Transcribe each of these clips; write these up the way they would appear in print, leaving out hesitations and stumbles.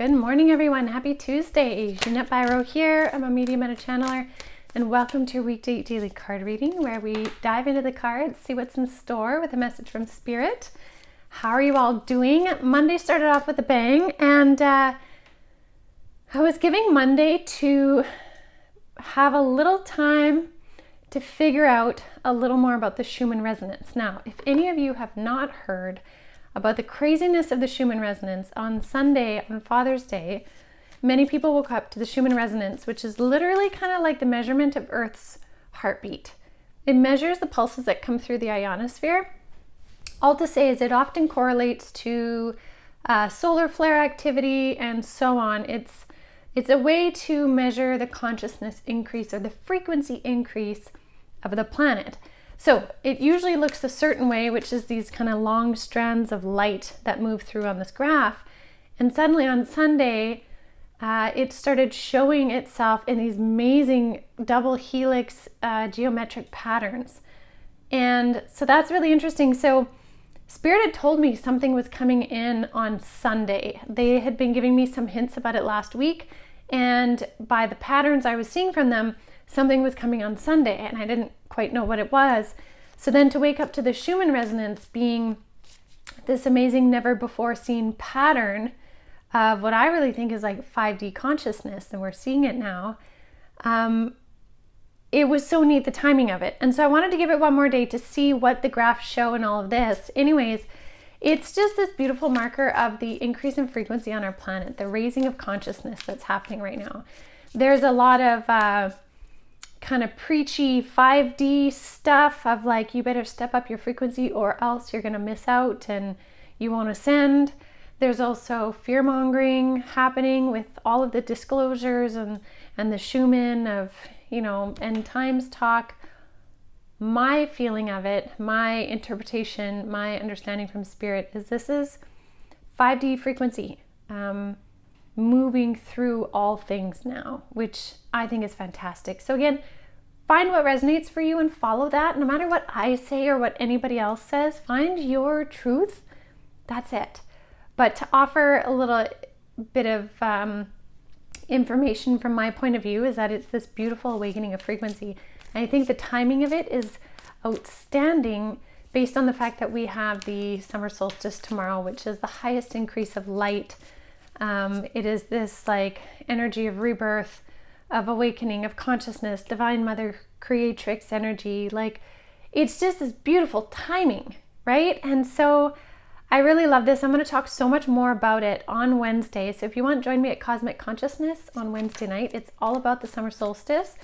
Good morning, everyone. Happy Tuesday. Jeanette Byro here. I'm a medium and a channeler, and welcome to your weekday daily card reading where we dive into the cards, see what's in store with a message from Spirit. How are you all doing? Monday started off with a bang, and I was giving Monday to have a little time to figure out a little more about the Schumann resonance. Now, if any of you have not heard about the craziness of the Schumann resonance, on Sunday, on Father's Day, many people woke up to the Schumann resonance, which is literally kind of like the measurement of Earth's heartbeat. It measures the pulses that come through the ionosphere. All to say is it often correlates to solar flare activity and so on. It's a way to measure the consciousness increase or the frequency increase of the planet. So it usually looks a certain way, which is these kind of long strands of light that move through on this graph. And suddenly on Sunday, it started showing itself in these amazing double helix geometric patterns. And so that's really interesting. So Spirit had told me something was coming in on Sunday. They had been giving me some hints about it last week. And by the patterns I was seeing from them, something was coming on Sunday, and I didn't quite know what it was. So then to wake up to the Schumann resonance being this amazing, never before seen pattern of what I really think is like 5D consciousness, and we're seeing it now, it was so neat, the timing of it. And so I wanted to give it one more day to see what the graphs show and all of this. Anyways, it's just this beautiful marker of the increase in frequency on our planet, the raising of consciousness that's happening right now. There's a lot of kind of preachy 5D stuff of like, you better step up your frequency or else you're going to miss out and you won't ascend. There's also fear mongering happening with all of the disclosures and the Schumann of, end times talk. My feeling of it, my interpretation, my understanding from Spirit is this is 5D frequency moving through all things now, which I think is fantastic. So again, find what resonates for you and follow that. No matter what I say or what anybody else says, find your truth. That's it. But to offer a little bit of information from my point of view is that it's this beautiful awakening of frequency. And I think the timing of it is outstanding based on the fact that we have the summer solstice tomorrow, which is the highest increase of light. It is this like energy of rebirth, of awakening, of consciousness, divine mother creatrix energy. Like, it's just this beautiful timing, right? And so I really love this. I'm going to talk so much more about it on Wednesday. So if you want, join me at Cosmic Consciousness on Wednesday night. It's all about the summer solstice.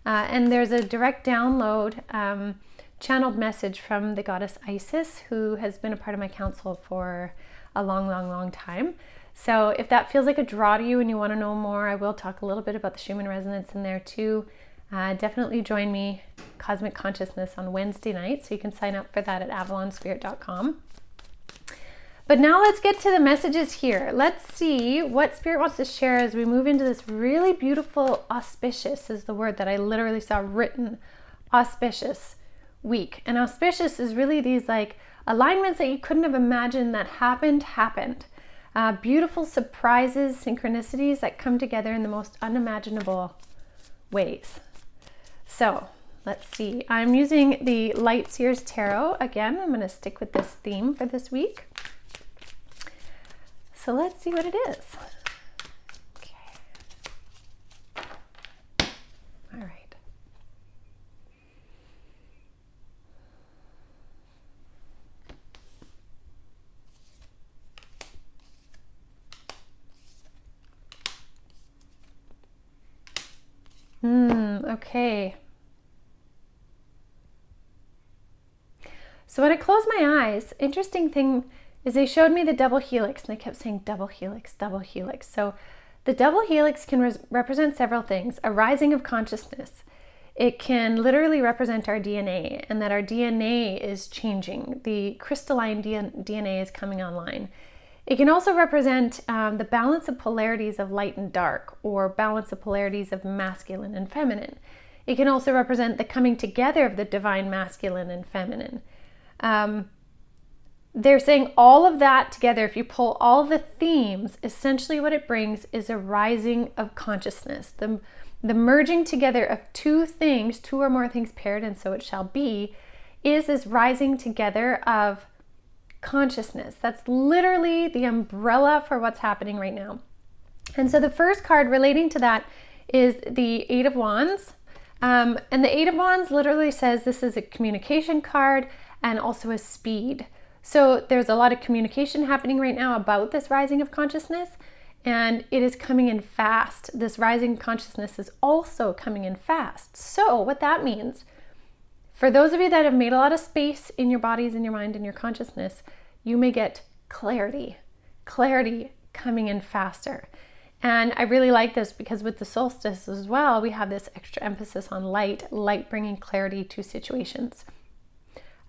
And there's a direct download channeled message from the goddess Isis, who has been a part of my council for a long, long, long time. So if that feels like a draw to you and you want to know more, I will talk a little bit about the Schumann resonance in there too. Definitely join me, Cosmic Consciousness, on Wednesday night. So you can sign up for that at avalonspirit.com. But now let's get to the messages here. Let's see what Spirit wants to share as we move into this really beautiful, auspicious is the word that I literally saw written, auspicious week. And auspicious is really these like alignments that you couldn't have imagined that happened. Beautiful surprises, synchronicities that come together in the most unimaginable ways. So let's see. I'm using the Light Seers Tarot. Again, I'm going to stick with this theme for this week. So let's see what it is. Okay. All right. Okay. So when I closed my eyes, interesting thing is they showed me the double helix, and they kept saying double helix, double helix. So the double helix can represent several things. A rising of consciousness. It can literally represent our DNA, and that our DNA is changing. The crystalline DNA is coming online. It can also represent the balance of polarities of light and dark, or balance of polarities of masculine and feminine. It can also represent the coming together of the divine masculine and feminine. they're saying all of that together, if you pull all the themes, essentially what it brings is a rising of consciousness. The merging together of two things, two or more things paired, and so it shall be, is this rising together of consciousness. That's literally the umbrella for what's happening right now. And so the first card relating to that is the Eight of Wands. And the Eight of Wands literally says this is a communication card and also a speed. So there's a lot of communication happening right now about this rising of consciousness, and it is coming in fast. This rising consciousness is also coming in fast. So what that means, for those of you that have made a lot of space in your bodies, in your mind, in your consciousness, you may get clarity coming in faster. And I really like this because with the solstice as well, we have this extra emphasis on light bringing clarity to situations.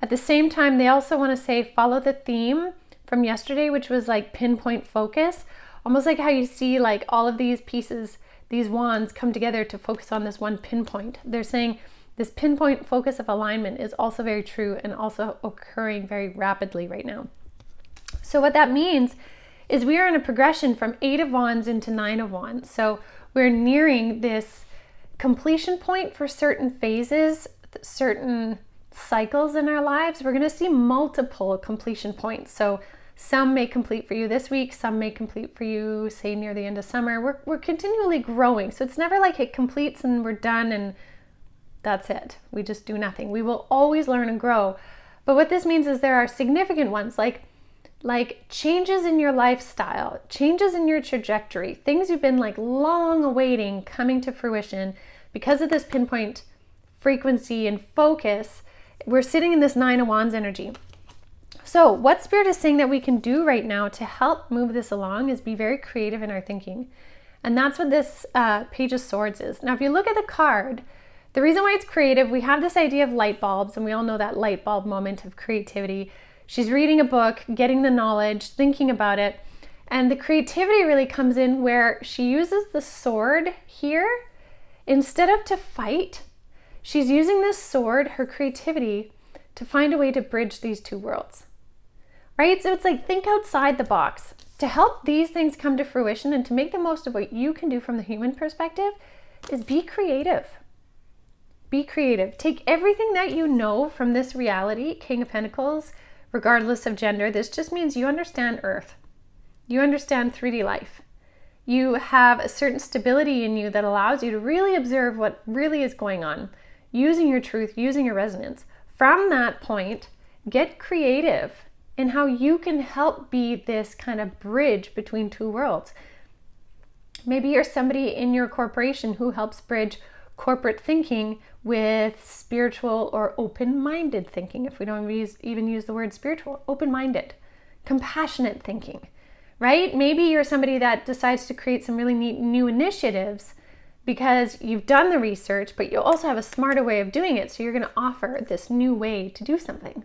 At the same time, they also want to say, follow the theme from yesterday, which was like pinpoint focus, almost like how you see like all of these pieces, these wands come together to focus on this one pinpoint. They're saying this pinpoint focus of alignment is also very true and also occurring very rapidly right now. So what that means is we are in a progression from Eight of Wands into Nine of Wands. So we're nearing this completion point for certain phases, certain cycles in our lives. We're going to see multiple completion points. So some may complete for you this week, some may complete for you, say, near the end of summer. We're continually growing. So it's never like it completes and we're done and that's it. We just do nothing. We will always learn and grow. But what this means is there are significant ones like changes in your lifestyle, changes in your trajectory, things you've been like long awaiting coming to fruition because of this pinpoint frequency and focus. We're sitting in this Nine of Wands energy. So what Spirit is saying that we can do right now to help move this along is be very creative in our thinking. And that's what this Page of Swords is. Now, if you look at the card, the reason why it's creative, we have this idea of light bulbs, and we all know that light bulb moment of creativity. She's reading a book, getting the knowledge, thinking about it. And the creativity really comes in where she uses the sword here. Instead of to fight, she's using this sword, her creativity, to find a way to bridge these two worlds, right? So it's like, think outside the box. To help these things come to fruition and to make the most of what you can do from the human perspective is be creative. Be creative. Take everything that you know from this reality, King of Pentacles, regardless of gender. This just means you understand Earth. You understand 3D life. You have a certain stability in you that allows you to really observe what really is going on, using your truth, using your resonance. From that point, get creative in how you can help be this kind of bridge between two worlds. Maybe you're somebody in your corporation who helps bridge corporate thinking with spiritual or open-minded thinking. If we don't even use the word spiritual, open-minded, compassionate thinking, right? Maybe you're somebody that decides to create some really neat new initiatives because you've done the research, but you also have a smarter way of doing it. So you're going to offer this new way to do something.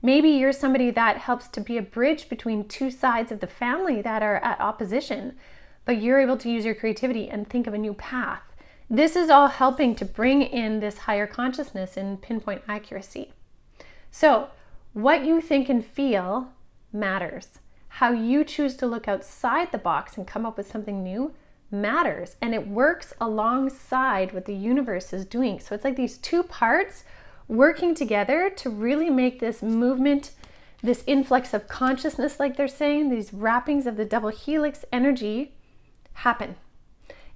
Maybe you're somebody that helps to be a bridge between two sides of the family that are at opposition, but you're able to use your creativity and think of a new path. This is all helping to bring in this higher consciousness and pinpoint accuracy. So what you think and feel matters. How you choose to look outside the box and come up with something new matters. And it works alongside what the universe is doing. So it's like these two parts working together to really make this movement, this influx of consciousness, like they're saying, these wrappings of the double helix energy happen.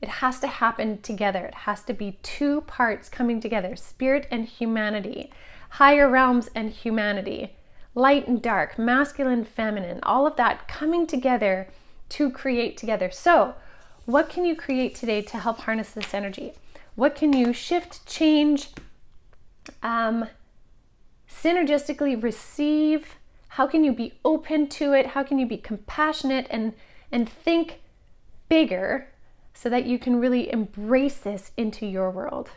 It has to happen together. It has to be two parts coming together, spirit and humanity, higher realms and humanity, light and dark, masculine, feminine, all of that coming together to create together. So what can you create today to help harness this energy? What can you shift, change, synergistically receive? How can you be open to it? How can you be compassionate and think bigger so that you can really embrace this into your world?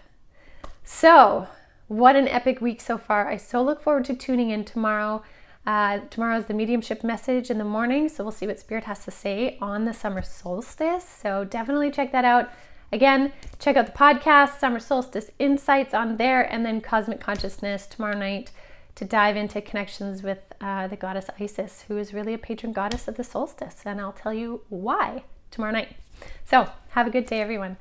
So what an epic week so far. I so look forward to tuning in tomorrow. Tomorrow is the mediumship message in the morning, so we'll see what Spirit has to say on the summer solstice. So definitely check that out. Again, check out the podcast, Summer Solstice Insights on there, and then Cosmic Consciousness tomorrow night, to dive into connections with the goddess Isis, who is really a patron goddess of the solstice. And I'll tell you why tomorrow night. So have a good day, everyone.